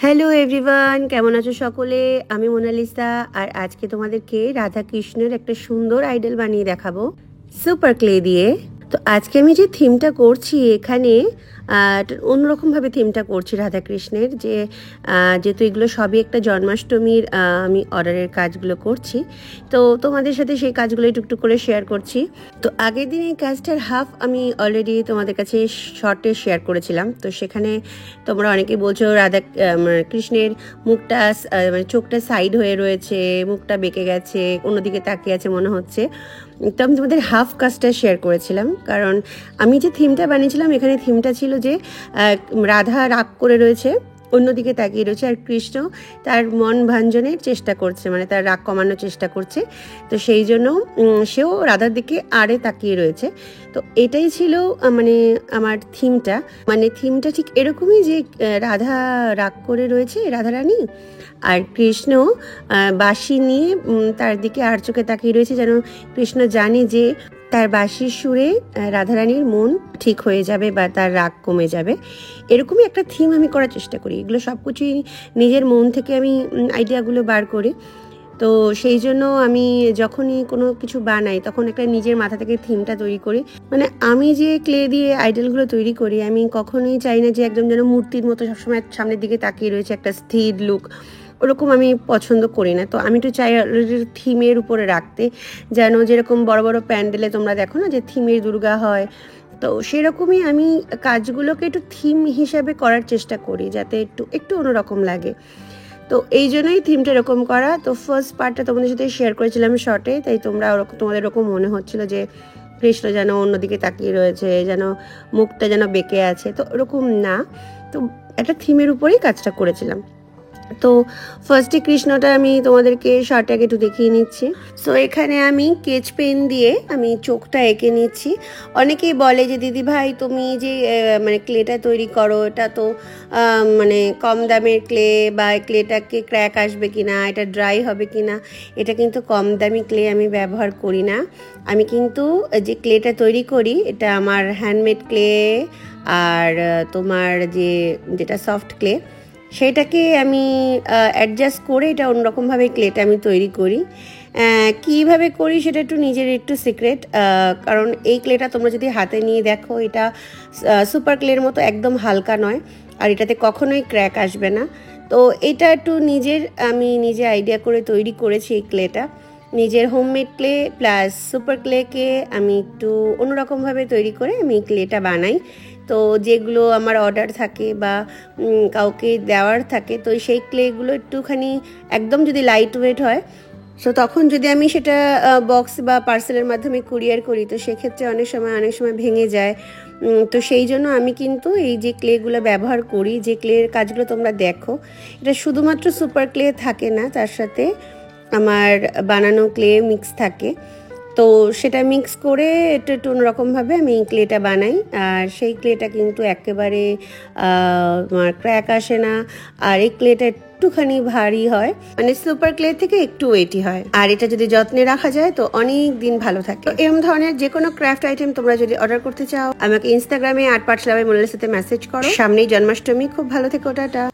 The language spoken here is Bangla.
হ্যালো এভরিওয়ান, কেমন আছো সকলে? আমি মোনালিসা, আর আজকে তোমাদেরকে রাধা কৃষ্ণের একটা সুন্দর আইডল বানিয়ে দেখাবো সুপার ক্লে দিয়ে। তো আজকে আমি যে থিমটা করছি এখানে অন্যরকমভাবে থিমটা করছি রাধা কৃষ্ণের, যেহেতু এগুলো সবই একটা জন্মাষ্টমীর আমি অর্ডারের কাজগুলো করছি, তো তোমাদের সাথে সেই কাজগুলো টুকটুক করে শেয়ার করছি। তো আগের দিন এই কাজটার হাফ আমি অলরেডি তোমাদের কাছে শর্টে শেয়ার করেছিলাম। তো সেখানে তোমরা অনেকে বলছো রাধা কৃষ্ণের মুখটা মানে চোখটা সাইড হয়ে রয়েছে, মুখটা বেঁকে গেছে, অন্যদিকে তাকিয়ে আছে মনে হচ্ছে। তো আমি তোমাদের হাফ কাজটা শেয়ার করেছিলাম, কারণ আমি যে থিমটা বানিয়েছিলাম এখানে থিমটা ছিল যে রাধা রাগ করে রয়েছে, অন্যদিকে তাকিয়ে রয়েছে, আর কৃষ্ণ তার মন ভাঞ্জনের চেষ্টা করছে, মানে তার রাগ কমানোর চেষ্টা করছে। তো সেই জন্য সেও রাধার দিকে আড়ে তাকিয়ে রয়েছে। তো এটাই ছিল মানে আমার থিমটা, মানে থিমটা ঠিক এরকমই যে রাধা রাগ করে রয়েছে, রাধারানী, আর কৃষ্ণ বাঁশি নিয়ে তার দিকে আর চোখে তাকিয়ে রয়েছে, যেন কৃষ্ণ জানে যে তার বাঁশির সুরে রাধারানীর মন ঠিক হয়ে যাবে বা তার রাগ কমে যাবে। এরকমই একটা থিম আমি করার চেষ্টা করি। এগুলো সব কিছুই নিজের মন থেকে আমি আইডিয়াগুলো বার করি। তো সেই জন্য আমি যখনই কোনো কিছু বানাই তখন একটা নিজের মাথা থেকে থিমটা তৈরি করি। মানে আমি যে ক্লে দিয়ে আইডলগুলো তৈরি করি, আমি কখনোই চাই না যে একদম যেন মূর্তির মতো সবসময় সামনের দিকে তাকিয়ে রয়েছে, একটা স্থির লুক, ওরকম আমি পছন্দ করি না। তো আমি একটু চাই থিমের উপরে রাখতে, যেন যেরকম বড় বড় প্যান্ডেলে তোমরা দেখো না যে থিমের দুর্গা হয়, তো সেরকমই আমি কাজগুলোকে একটু থিম হিসাবে করার চেষ্টা করি, যাতে একটু একটু অন্যরকম লাগে। তো এই জন্যই থিমটা এরকম করা। তো ফার্স্ট পার্টটা তোমাদের সাথে শেয়ার করেছিলাম শর্টে, তাই তোমাদের এরকম মনে হচ্ছিল যে কৃষ্ণ যেন অন্যদিকে তাকিয়ে রয়েছে, যেন মুখটা যেন বেঁকে আছে, তো এরকম না। তো একটা থিমের উপরেই কাজটা করেছিলাম। তো ফার্স্টে কৃষ্ণটা আমি তোমাদেরকে শর্টে আগে একটু দেখিয়ে নিচ্ছি। সো এখানে আমি স্কেচ পেন দিয়ে আমি চোখটা এঁকে নিচ্ছি। অনেকেই বলে যে দিদি ভাই তুমি যে মানে ক্লেটা তৈরি করো, এটা তো মানে কম দামের ক্লে, বা ক্লেটাকে ক্র্যাক আসবে কিনা, এটা ড্রাই হবে কিনা। এটা কিন্তু কম দামি ক্লে আমি ব্যবহার করি না। আমি কিন্তু যে ক্লেটা তৈরি করি এটা আমার হ্যান্ডমেড ক্লে, আর তোমার যেটা সফট ক্লে সেটাকে আমি অ্যাডজাস্ট করে এটা অন্যরকমভাবে ক্লেটা আমি তৈরি করি। কীভাবে করি সেটা নিজের একটু সিক্রেট, কারণ এই ক্লেটা তোমরা যদি হাতে নিয়ে দেখো, এটা সুপার ক্লের মতো একদম হালকা নয়, আর এটাতে কখনোই ক্র্যাক আসবে না। তো এটা একটু আমি নিজে আইডিয়া করে তৈরি করেছি এই ক্লেটা। নিজের হোমমেড ক্লে প্লাস সুপার ক্লেকে আমি একটু অন্যরকমভাবে তৈরি করে আমি ক্লেটা বানাই। তো যেগুলো আমার অর্ডার থাকে বা কাউকে দেওয়ার থাকে, তো সেই ক্লেগুলো একটুখানি একদম যদি লাইট ওয়েট হয়, সো তখন যদি আমি সেটা বক্স বা পার্সেলের মাধ্যমে কুরিয়ার করি, তো সেক্ষেত্রে অনেক সময় ভেঙে যায়। তো সেই জন্য আমি কিন্তু এই যে ক্লেগুলো ব্যবহার করি, যে ক্লের কাজগুলো তোমরা দেখো, এটা শুধুমাত্র সুপার ক্লে থাকে না, তার সাথে আমার বানানো ক্লে মিক্স থাকে। তো সেটা মিক্স করে একটু অন্যরকমভাবে আমি ক্লেটা বানাই, আর সেই ক্লেটা কিন্তু একেবারে আমার ক্র্যাক আসে না, আর এই ক্লেটা একটুখানি ভারী হয়, মানে সুপার ক্লে থেকে একটু ওয়েটি হয়, আর এটা যদি যত্নে রাখা যায় তো অনেক দিন ভালো থাকে। এরকম ধরনের যে কোনো ক্রাফট আইটেম তোমরা যদি অর্ডার করতে চাও, আমাকে ইনস্টাগ্রামে @পাঠশালা বাই মোনালিসাতে মেসেজ করো। সামনেই জন্মাষ্টমী, খুব ভালো থেকো, টাটা।